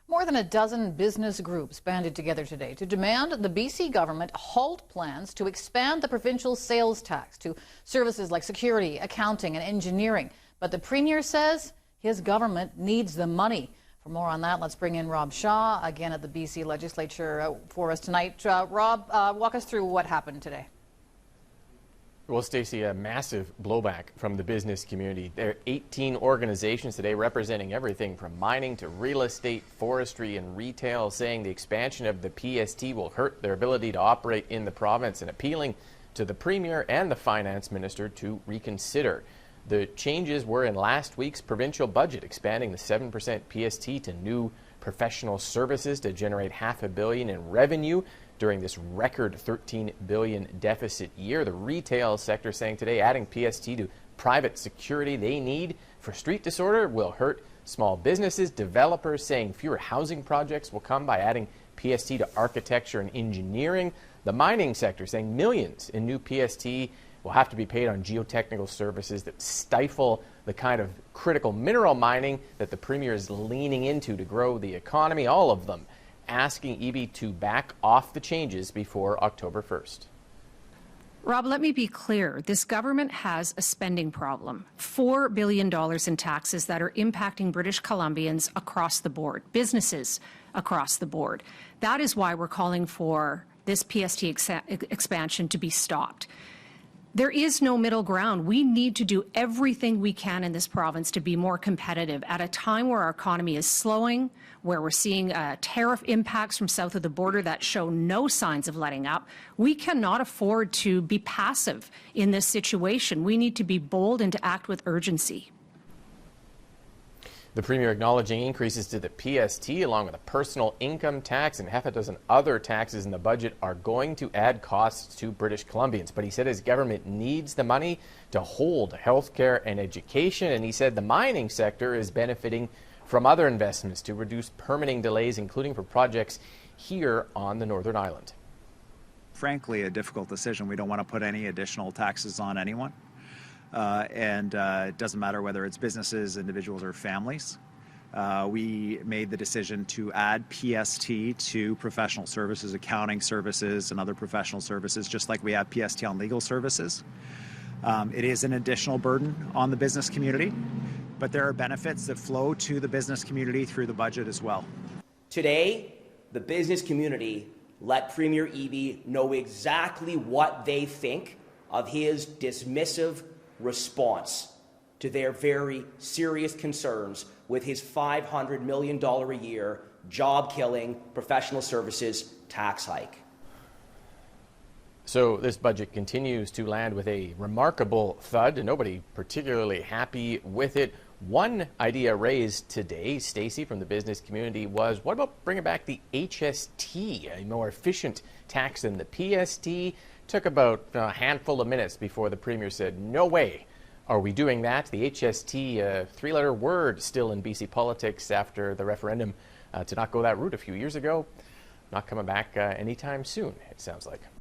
More than a dozen business groups banded together today to demand the BC government halt plans to expand the provincial sales tax to services like security, accounting and engineering. But the Premier says his government needs the money. For more on that, let's bring in Rob Shaw, again at the BC Legislature for us tonight. Rob, walk us through what happened today. Well, Stacey, a massive blowback from the business community. There are 18 organizations today representing everything from mining to real estate, forestry and retail, saying the expansion of the PST will hurt their ability to operate in the province and appealing to the Premier and the Finance Minister to reconsider. The changes were in last week's provincial budget, expanding the 7% PST to new professional services to generate $500 million in revenue during this record $13 billion deficit year. The retail sector saying today adding PST to private security they need for street disorder will hurt small businesses. Developers saying fewer housing projects will come by adding PST to architecture and engineering. The mining sector saying millions in new PST will have to be paid on geotechnical services that stifle the kind of critical mineral mining that the Premier is leaning into to grow the economy. All of them asking Eby to back off the changes before October 1st. Rob, let me be clear. This government has a spending problem. $4 billion in taxes that are impacting British Columbians across the board, businesses across the board. That is why we're calling for this PST expansion to be stopped. There is no middle ground. We need to do everything we can in this province to be more competitive at a time where our economy is slowing, where we're seeing tariff impacts from south of the border that show no signs of letting up. We cannot afford to be passive in this situation. We need to be bold and to act with urgency. The Premier acknowledging increases to the PST along with a personal income tax and half a dozen other taxes in the budget are going to add costs to British Columbians. But he said his government needs the money to hold healthcare and education. And he said the mining sector is benefiting from other investments to reduce permitting delays, including for projects here on the Northern Island. Frankly, a difficult decision. We don't want to put any additional taxes on anyone. It doesn't matter whether it's businesses, individuals, or families. We made the decision to add PST to professional services, accounting services, and other professional services, just like we have PST on legal services. It is an additional burden on the business community, but there are benefits that flow to the business community through the budget as well. Today, the business community let Premier Eby know exactly what they think of his dismissive response to their very serious concerns with his $500 million a year job-killing professional services tax hike. So this budget continues to land with a remarkable thud, and nobody particularly happy with it. One idea raised today, Stacey, from the business community was, what about bringing back the HST, a more efficient tax than the PST? Took about a handful of minutes before the Premier said, no way are we doing that. The HST, three-letter word still in BC politics after the referendum to not go that route a few years ago. Not coming back anytime soon, it sounds like.